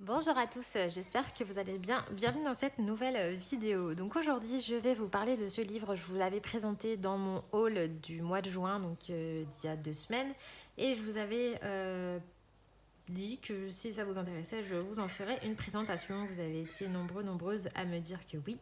Bonjour à tous, j'espère que vous allez bien. Bienvenue dans cette nouvelle vidéo. Donc aujourd'hui, je vais vous parler de ce livre. Je vous l'avais présenté dans mon haul du mois de juin, donc il y a 2 semaines. Et je vous avais dit que si ça vous intéressait, je vous en ferai une présentation. Vous avez été nombreuses à me dire que oui.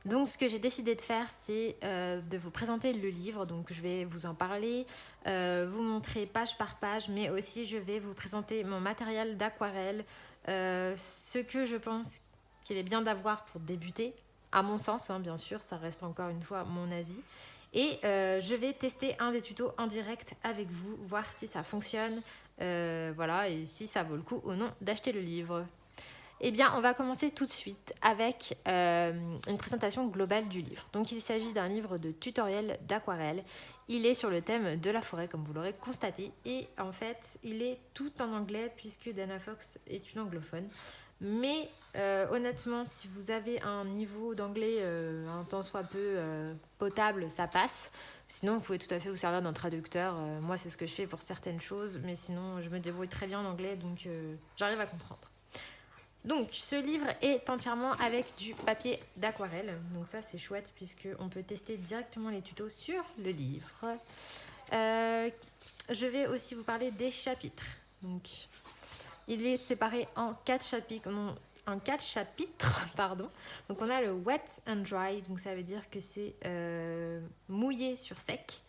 Donc ce que j'ai décidé de faire, c'est de vous présenter le livre. Donc je vais vous en parler, vous montrer page par page, mais aussi je vais vous présenter mon matériel d'aquarelle, ce que je pense qu'il est bien d'avoir pour débuter, à mon sens, hein, bien sûr, ça reste encore une fois mon avis. Et je vais tester un des tutos en direct avec vous, voir si ça fonctionne, voilà, et si ça vaut le coup ou non d'acheter le livre. Eh bien, on va commencer tout de suite avec une présentation globale du livre. Donc, il s'agit d'un livre de tutoriel d'aquarelle. Il est sur le thème de la forêt, comme vous l'aurez constaté. Et en fait, il est tout en anglais, puisque Dana Fox est une anglophone. Mais honnêtement, si vous avez un niveau d'anglais un tant soit peu potable, ça passe. Sinon, vous pouvez tout à fait vous servir d'un traducteur. Moi, c'est ce que je fais pour certaines choses. Mais sinon, je me débrouille très bien en anglais, donc j'arrive à comprendre. Donc, ce livre est entièrement avec du papier d'aquarelle. Donc ça, c'est chouette puisqu'on peut tester directement les tutos sur le livre. Je vais aussi vous parler des chapitres. Donc, il est séparé en 4 chapitres. Non, en 4 chapitres, pardon. Donc, on a le wet and dry. Donc, ça veut dire que c'est mouillé sur sec.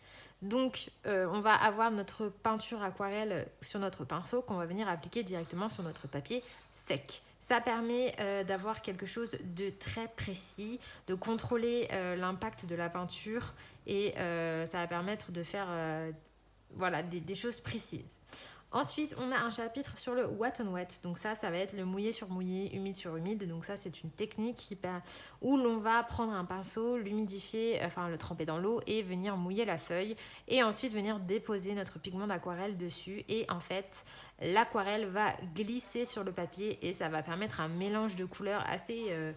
Donc, on va avoir notre peinture aquarelle sur notre pinceau qu'on va venir appliquer directement sur notre papier sec. Ça permet d'avoir quelque chose de très précis, de contrôler l'impact de la peinture et ça va permettre de faire voilà, des choses précises. Ensuite, on a un chapitre sur le wet on wet. Donc ça va être le mouillé sur mouillé, humide sur humide. Donc ça, c'est une technique où l'on va prendre un pinceau, l'humidifier, enfin le tremper dans l'eau et venir mouiller la feuille. Et ensuite, venir déposer notre pigment d'aquarelle dessus. Et en fait, l'aquarelle va glisser sur le papier et ça va permettre un mélange de couleurs assez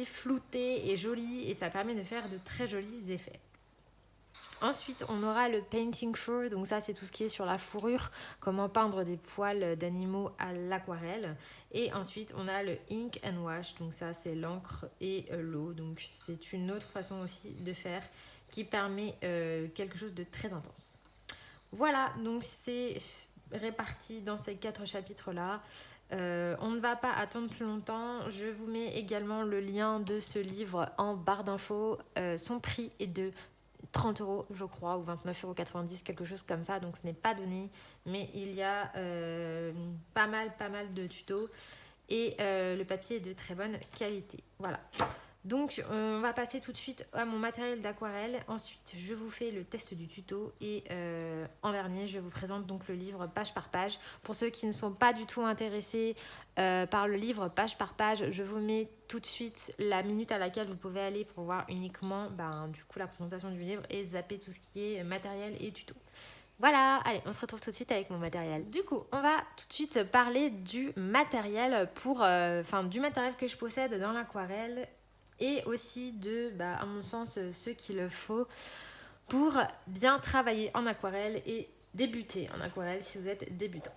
flouté et joli. Et ça permet de faire de très jolis effets. Ensuite, on aura le painting fur, donc ça c'est tout ce qui est sur la fourrure, comment peindre des poils d'animaux à l'aquarelle. Et ensuite, on a le ink and wash, donc ça c'est l'encre et l'eau, donc c'est une autre façon aussi de faire qui permet quelque chose de très intense. Voilà, donc c'est réparti dans ces 4 chapitres-là. On ne va pas attendre plus longtemps. Je vous mets également le lien de ce livre en barre d'infos. Son prix est de 30 € je crois, ou 29,90 €, quelque chose comme ça, donc ce n'est pas donné, mais il y a pas mal de tutos et le papier est de très bonne qualité. Voilà. Donc on va passer tout de suite à mon matériel d'aquarelle. Ensuite, je vous fais le test du tuto et en dernier, je vous présente donc le livre page par page. Pour ceux qui ne sont pas du tout intéressés par le livre page par page, je vous mets tout de suite la minute à laquelle vous pouvez aller pour voir uniquement du coup la présentation du livre et zapper tout ce qui est matériel et tuto. Voilà, allez, on se retrouve tout de suite avec mon matériel. Du coup, on va tout de suite parler du matériel du matériel que je possède dans l'aquarelle et aussi à mon sens, ce qu'il faut pour bien travailler en aquarelle et débuter en aquarelle si vous êtes débutant.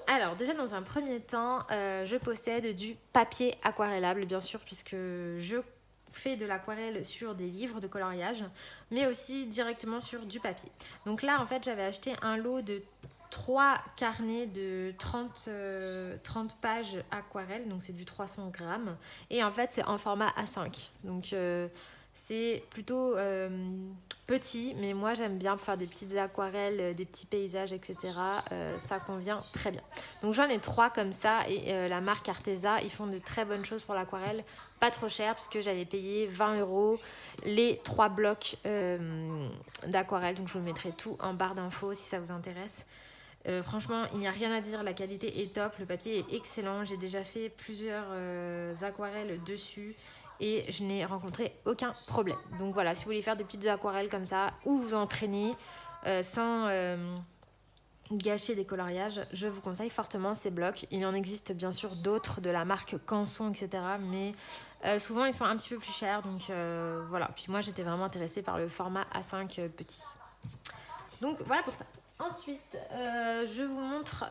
Alors, déjà dans un premier temps, je possède du papier aquarellable, bien sûr, puisque je fais de l'aquarelle sur des livres de coloriage, mais aussi directement sur du papier. Donc là, en fait, j'avais acheté un lot de 3 carnets de 30 pages aquarelle, donc c'est du 300 grammes. Et en fait, c'est en format A5. Donc c'est plutôt petit, mais moi j'aime bien faire des petites aquarelles, des petits paysages, etc. Ça convient très bien. Donc j'en ai 3 comme ça et la marque Arteza, ils font de très bonnes choses pour l'aquarelle, pas trop cher parce que j'avais payé 20 € les 3 blocs d'aquarelle. Donc je vous mettrai tout en barre d'infos si ça vous intéresse. Franchement, il n'y a rien à dire, la qualité est top, le papier est excellent. J'ai déjà fait plusieurs aquarelles dessus et je n'ai rencontré aucun problème. Donc voilà, si vous voulez faire des petites aquarelles comme ça ou vous entraîner sans gâcher des coloriages, je vous conseille fortement ces blocs. Il en existe bien sûr d'autres de la marque Canson, etc. Mais souvent ils sont un petit peu plus chers. Donc voilà, puis moi j'étais vraiment intéressée par le format A5 petit. Donc voilà pour ça. Ensuite, je vous montre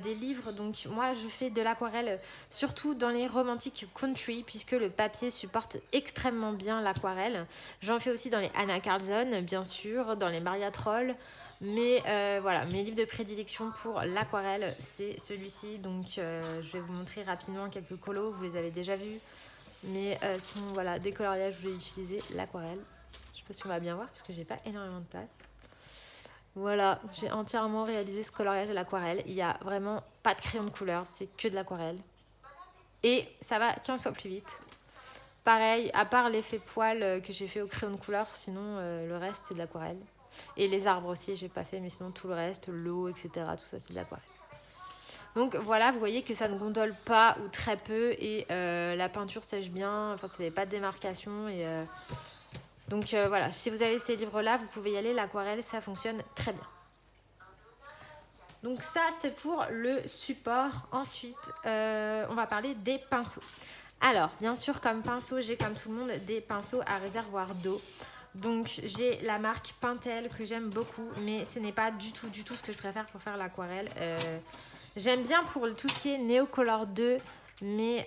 des livres. Donc moi, je fais de l'aquarelle surtout dans les romantiques country puisque le papier supporte extrêmement bien l'aquarelle. J'en fais aussi dans les Anna Carlson, bien sûr, dans les Maria Troll. Mais voilà, mes livres de prédilection pour l'aquarelle, c'est celui-ci. Donc je vais vous montrer rapidement quelques colos, vous les avez déjà vus. Mais sont voilà, des coloriages, je vais utiliser l'aquarelle. Je sais pas si on va bien voir parce que j'ai pas énormément de place. Voilà, j'ai entièrement réalisé ce coloriage à l'aquarelle. Il n'y a vraiment pas de crayon de couleur, c'est que de l'aquarelle. Et ça va 15 fois plus vite. Pareil, à part l'effet poil que j'ai fait au crayon de couleur, sinon le reste c'est de l'aquarelle. Et les arbres aussi, j'ai pas fait, mais sinon tout le reste, l'eau, etc., tout ça c'est de l'aquarelle. Donc voilà, vous voyez que ça ne gondole pas ou très peu et la peinture sèche bien, enfin ça fait pas de démarcation et... Donc voilà, si vous avez ces livres-là, vous pouvez y aller. L'aquarelle, ça fonctionne très bien. Donc ça, c'est pour le support. Ensuite, on va parler des pinceaux. Alors, bien sûr, comme pinceau, j'ai comme tout le monde des pinceaux à réservoir d'eau. Donc j'ai la marque Pentel que j'aime beaucoup, mais ce n'est pas du tout ce que je préfère pour faire l'aquarelle. J'aime bien pour tout ce qui est Neocolor 2, mais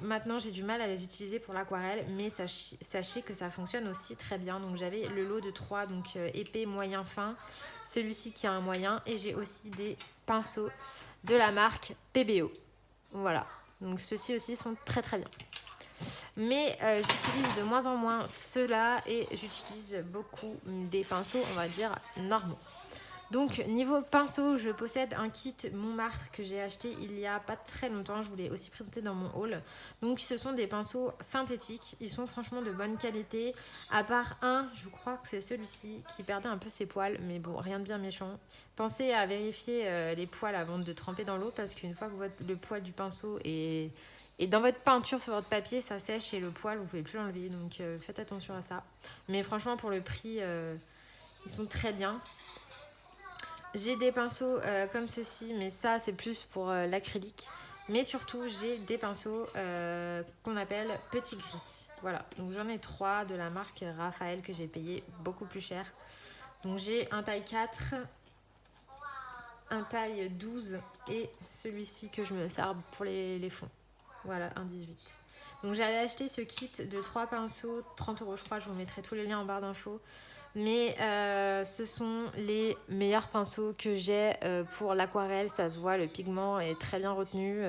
maintenant j'ai du mal à les utiliser pour l'aquarelle, mais sachez que ça fonctionne aussi très bien. Donc j'avais le lot de 3, donc épais, moyen, fin, celui-ci qui a un moyen, et j'ai aussi des pinceaux de la marque PBO. Voilà, donc ceux-ci aussi sont très très bien. Mais j'utilise de moins en moins ceux-là et j'utilise beaucoup des pinceaux, on va dire, normaux. Donc niveau pinceau, je possède un kit Montmartre que j'ai acheté il y a pas très longtemps. Je vous l'ai aussi présenté dans mon haul. Donc ce sont des pinceaux synthétiques. Ils sont franchement de bonne qualité. À part un, je crois que c'est celui-ci qui perdait un peu ses poils. Mais bon, rien de bien méchant. Pensez à vérifier les poils avant de tremper dans l'eau. Parce qu'une fois que le poil du pinceau est dans votre peinture sur votre papier, ça sèche et le poil, vous pouvez plus l'enlever. Donc faites attention à ça. Mais franchement, pour le prix, ils sont très bien. J'ai des pinceaux comme ceci, mais ça c'est plus pour l'acrylique. Mais surtout j'ai des pinceaux qu'on appelle petit gris. Voilà, donc j'en ai 3 de la marque Raphaël que j'ai payé beaucoup plus cher. Donc j'ai un taille 4, un taille 12 et celui-ci que je me sers pour les fonds. Voilà, un 18. Donc j'avais acheté ce kit de 3 pinceaux, 30 € je crois, je vous mettrai tous les liens en barre d'infos. Mais ce sont les meilleurs pinceaux que j'ai pour l'aquarelle, ça se voit, le pigment est très bien retenu.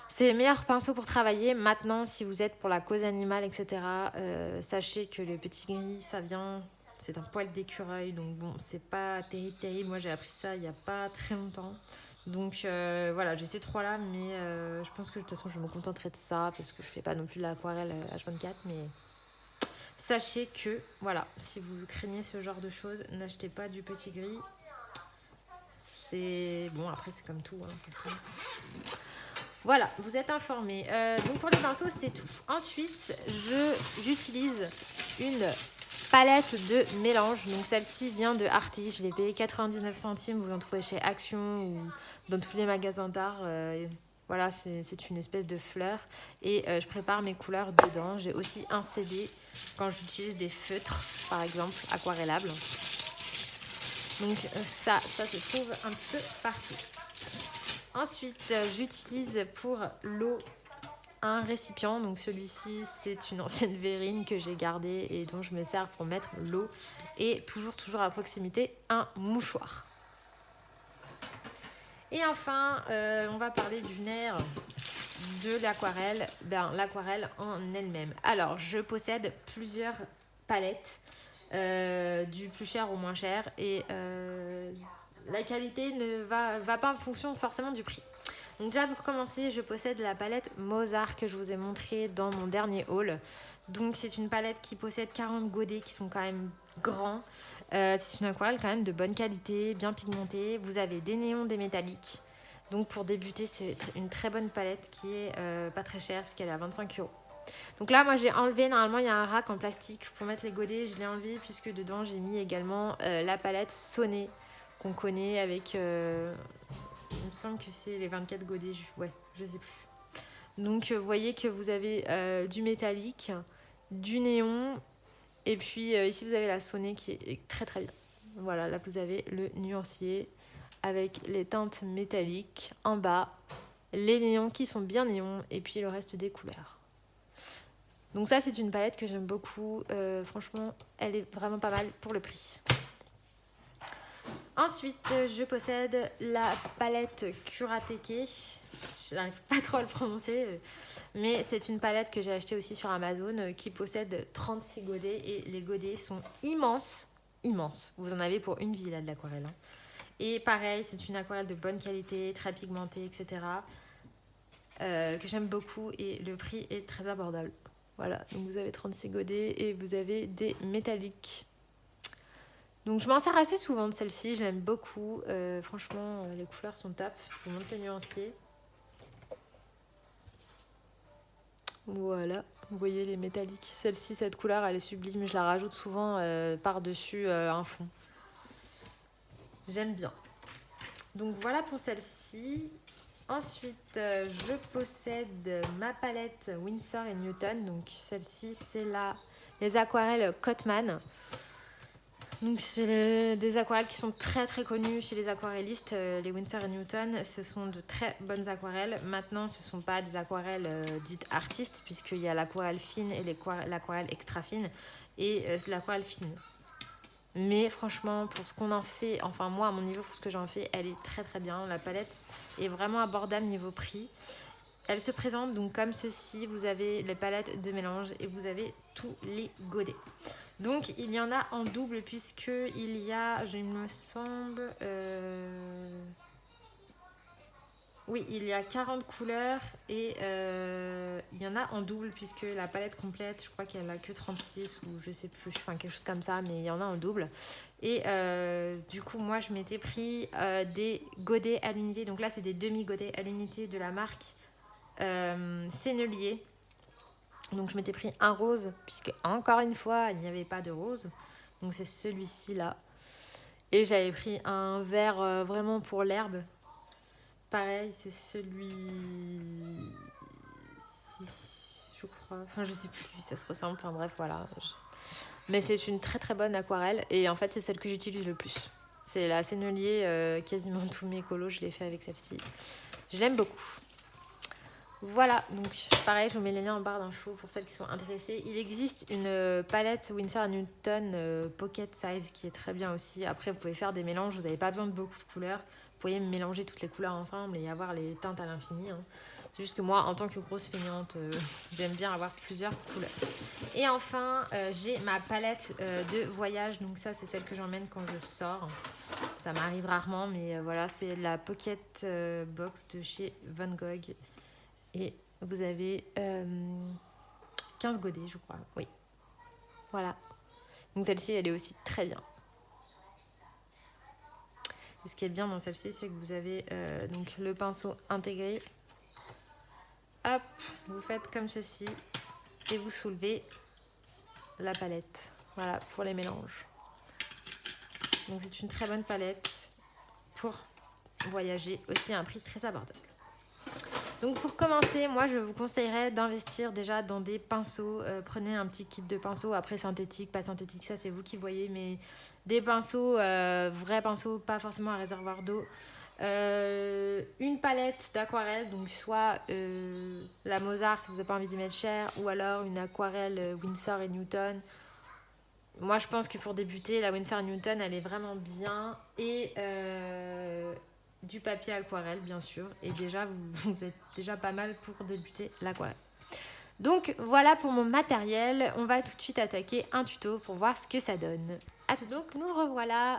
C'est les meilleurs pinceaux pour travailler. Maintenant, si vous êtes pour la cause animale, etc., sachez que le petit gris, ça vient, c'est un poil d'écureuil, donc bon, c'est pas terrible. Moi, j'ai appris ça il n'y a pas très longtemps. Donc voilà, j'ai ces 3-là, mais je pense que de toute façon, je me contenterai de ça parce que je fais pas non plus de l'aquarelle H24, mais... Sachez que, voilà, si vous craignez ce genre de choses, n'achetez pas du petit gris. C'est... Bon, après, c'est comme tout. Hein, voilà, vous êtes informés. Donc, pour les pinceaux, c'est tout. Ensuite, j'utilise une palette de mélange. Donc, celle-ci vient de Artis. Je l'ai payée 99 centimes. Vous en trouvez chez Action ou dans tous les magasins d'art. Voilà, c'est une espèce de fleur. Et je prépare mes couleurs dedans. J'ai aussi un CD quand j'utilise des feutres, par exemple, aquarellables. Donc ça se trouve un petit peu partout. Ensuite, j'utilise pour l'eau un récipient. Donc celui-ci, c'est une ancienne verrine que j'ai gardée et dont je me sers pour mettre l'eau. Et toujours à proximité, un mouchoir. Et enfin, on va parler du nerf de l'aquarelle, l'aquarelle en elle-même. Alors, je possède plusieurs palettes, du plus cher au moins cher, et la qualité ne va pas en fonction forcément du prix. Donc déjà pour commencer, je possède la palette Mozart que je vous ai montrée dans mon dernier haul. Donc c'est une palette qui possède 40 godets qui sont quand même grands. C'est une aquarelle quand même de bonne qualité, bien pigmentée. Vous avez des néons, des métalliques. Donc pour débuter, c'est une très bonne palette qui est pas très chère puisqu'elle est à 25 €. Donc là, moi j'ai enlevé, normalement il y a un rack en plastique pour mettre les godets. Je l'ai enlevé puisque dedans j'ai mis également la palette Sonnet qu'on connaît avec... il me semble que c'est les 24 godets, ouais, je sais plus. Donc vous voyez que vous avez du métallique, du néon, et puis ici vous avez la Sonnet qui est très très bien. Voilà, là vous avez le nuancier avec les teintes métalliques en bas, les néons qui sont bien néons et puis le reste des couleurs. Donc ça c'est une palette que j'aime beaucoup, franchement elle est vraiment pas mal pour le prix. Ensuite je possède la palette Kurateke, je n'arrive pas trop à le prononcer, mais c'est une palette que j'ai achetée aussi sur Amazon qui possède 36 godets et les godets sont immenses, immenses. Vous en avez pour une vie là de l'aquarelle. Hein. Et pareil, c'est une aquarelle de bonne qualité, très pigmentée, etc. Que j'aime beaucoup et le prix est très abordable. Voilà, donc vous avez 36 godets et vous avez des métalliques. Donc je m'en sers assez souvent de celle-ci, je l'aime beaucoup. Franchement, les couleurs sont top. Je vous montre le nuancier. Voilà, vous voyez les métalliques. Celle-ci, cette couleur, elle est sublime. Je la rajoute souvent par-dessus un fond. J'aime bien. Donc voilà pour celle-ci. Ensuite, je possède ma palette Winsor & Newton. Donc celle-ci, c'est les aquarelles Cotman. Donc c'est des aquarelles qui sont très très connues chez les aquarellistes. Les Winsor & Newton, ce sont de très bonnes aquarelles. Maintenant, ce ne sont pas des aquarelles dites artistes, puisqu'il y a l'aquarelle fine et l'aquarelle extra fine. Et l'aquarelle fine. Mais franchement, pour ce qu'on en fait, enfin moi à mon niveau, pour ce que j'en fais, elle est très très bien. La palette est vraiment abordable niveau prix. Elle se présente donc comme ceci. Vous avez les palettes de mélange et vous avez tous les godets. Donc il y en a en double puisque il y a, il me semble... Oui, il y a 40 couleurs et il y en a en double puisque la palette complète, je crois qu'elle n'a que 36 ou je sais plus, enfin quelque chose comme ça, mais il y en a en double. Et du coup, moi, je m'étais pris des godets à l'unité. Donc là, c'est des demi-godets à l'unité de la marque Sennelier. Donc je m'étais pris un rose puisque encore une fois, il n'y avait pas de rose. Donc c'est celui-ci là. Et j'avais pris un vert vraiment pour l'herbe. Pareil, c'est celui-ci, je crois. Enfin, je sais plus, ça se ressemble. Enfin, bref, voilà. Mais c'est une très très bonne aquarelle. Et en fait, c'est celle que j'utilise le plus. C'est la Sennelier. Quasiment tous mes colos, je l'ai fait avec celle-ci. Je l'aime beaucoup. Voilà, donc pareil, je vous mets les liens en barre d'infos pour celles qui sont intéressées. Il existe une palette Winsor & Newton Pocket Size qui est très bien aussi. Après, vous pouvez faire des mélanges, vous n'avez pas besoin de beaucoup de couleurs. Vous pouvez mélanger toutes les couleurs ensemble et avoir les teintes à l'infini. Hein. C'est juste que moi, en tant que grosse feignante, j'aime bien avoir plusieurs couleurs. Et enfin, j'ai ma palette de voyage. Donc ça, c'est celle que j'emmène quand je sors. Ça m'arrive rarement, mais voilà, c'est la Pocket Box de chez Van Gogh. Et vous avez 15 godets, je crois. Oui. Voilà. Donc celle-ci, elle est aussi très bien. Et ce qui est bien dans celle-ci, c'est que vous avez donc le pinceau intégré. Hop, vous faites comme ceci et vous soulevez la palette. Voilà, pour les mélanges. Donc c'est une très bonne palette pour voyager, aussi à un prix très abordable. Donc pour commencer, moi je vous conseillerais d'investir déjà dans des pinceaux. Prenez un petit kit de pinceaux, après synthétique, pas synthétique, ça c'est vous qui voyez, mais des pinceaux, vrais pinceaux, pas forcément un réservoir d'eau. Une palette d'aquarelle, donc soit la Mozart si vous n'avez pas envie d'y mettre cher, ou alors une aquarelle Winsor & Newton. Moi je pense que pour débuter, la Winsor & Newton elle est vraiment bien. Et du papier aquarelle bien sûr, et déjà vous êtes déjà pas mal pour débuter l'aquarelle. Donc voilà pour mon matériel. On va tout de suite attaquer un tuto pour voir ce que ça donne. Donc nous revoilà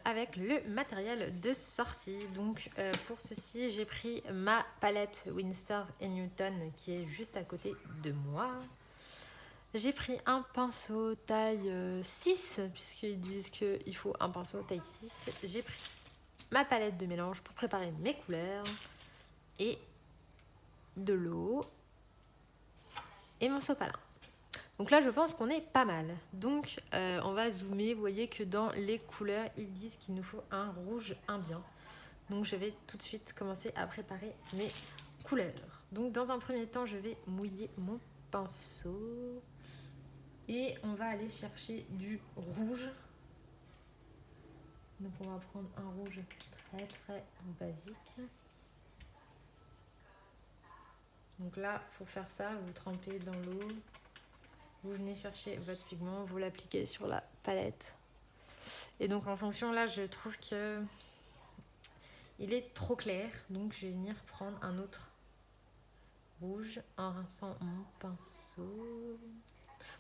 avec le matériel de sortie. Donc pour ceci j'ai pris ma palette Winsor & Newton qui est juste à côté de moi. J'ai pris un pinceau taille 6 puisqu'ils disent qu'il faut un pinceau taille 6. J'ai pris ma palette de mélange pour préparer mes couleurs et de l'eau et mon sopalin. Donc là je pense qu'on est pas mal. Donc on va zoomer. Vous voyez que dans les couleurs ils disent qu'il nous faut un rouge indien. Donc je vais tout de suite commencer à préparer mes couleurs. Donc dans un premier temps je vais mouiller mon pinceau et on va aller chercher du rouge. Donc on va prendre un rouge très très basique. Donc là, pour faire ça, vous trempez dans l'eau, vous venez chercher votre pigment, vous l'appliquez sur la palette. Et donc en fonction, là, je trouve que il est trop clair, donc je vais venir prendre un autre rouge en rinçant mon pinceau.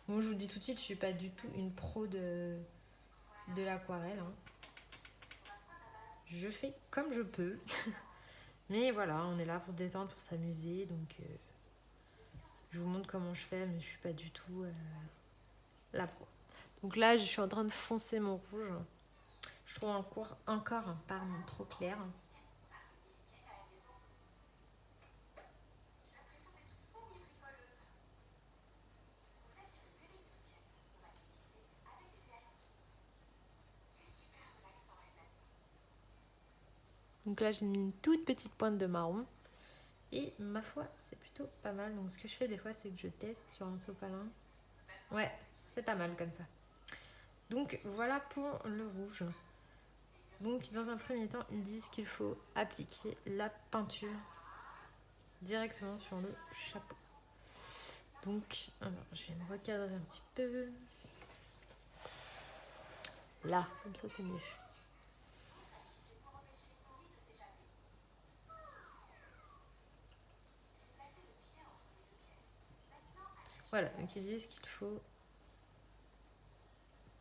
Bon, je vous dis tout de suite, je suis pas du tout une pro de l'aquarelle. Hein. Je fais comme je peux. Mais voilà, on est là pour se détendre, pour s'amuser. Donc, je vous montre comment je fais, mais je suis pas du tout la pro. Donc là, je suis en train de foncer mon rouge. Je trouve encore trop clair. Donc là, j'ai mis une toute petite pointe de marron. Et ma foi, c'est plutôt pas mal. Donc ce que je fais des fois, c'est que je teste sur un sopalin. Ouais, c'est pas mal comme ça. Donc voilà pour le rouge. Donc dans un premier temps, ils disent qu'il faut appliquer la peinture directement sur le chapeau. Donc, alors, je vais me recadrer un petit peu. Là, comme ça c'est mieux. Voilà, donc ils disent qu'il faut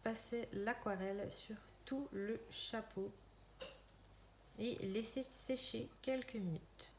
passer l'aquarelle sur tout le chapeau et laisser sécher quelques minutes.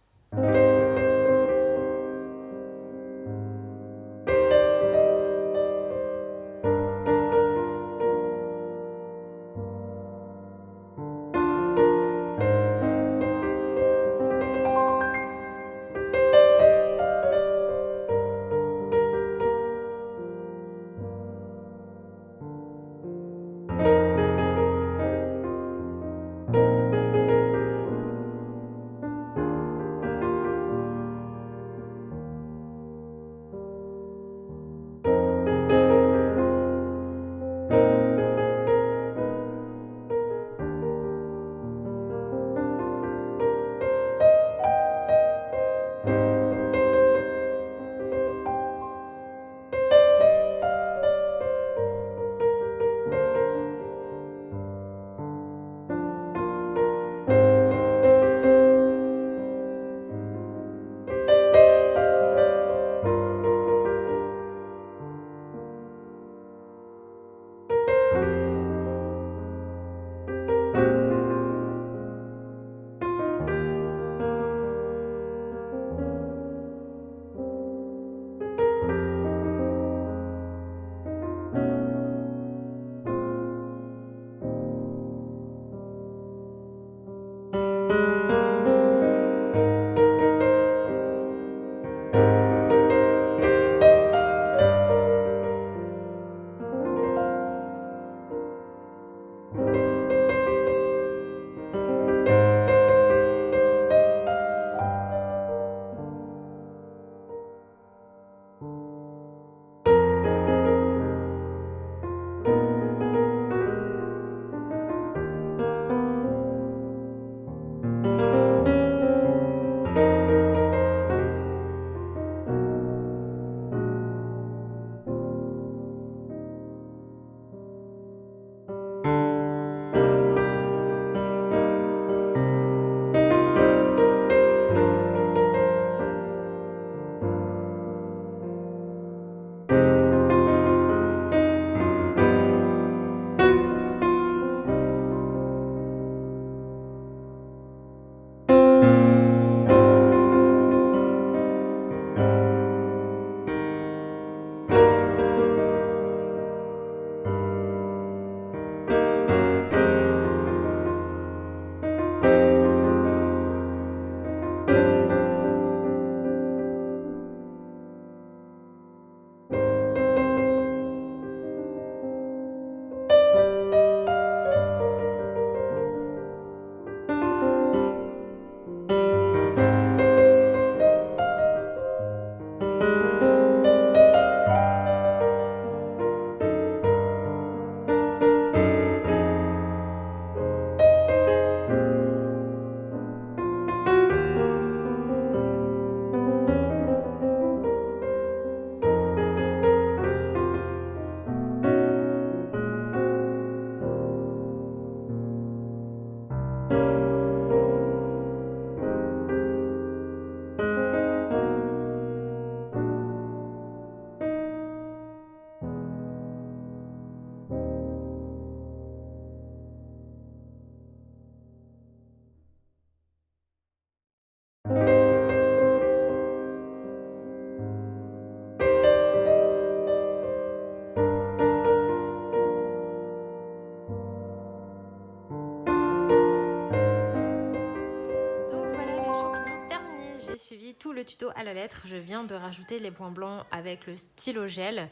tuto à la lettre. Je viens de rajouter les points blancs avec le stylo gel.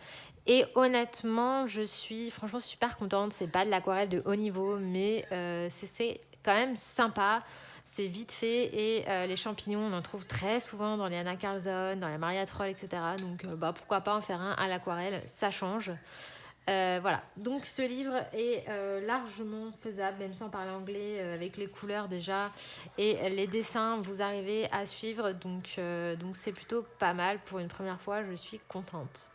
Et honnêtement, je suis franchement super contente. C'est pas de l'aquarelle de haut niveau, mais c'est quand même sympa. C'est vite fait et les champignons, on en trouve très souvent dans les Anna Carlson, dans les Maria Troll, etc. Donc pourquoi pas en faire un à l'aquarelle, ça change. Voilà, donc ce livre est largement faisable, même sans parler anglais, avec les couleurs déjà et les dessins, vous arrivez à suivre, donc c'est plutôt pas mal pour une première fois, je suis contente.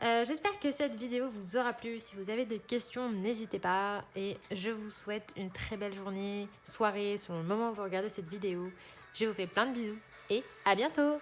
J'espère que cette vidéo vous aura plu. Si vous avez des questions, n'hésitez pas. Et je vous souhaite une très belle journée, soirée, selon le moment où vous regardez cette vidéo. Je vous fais plein de bisous et à bientôt!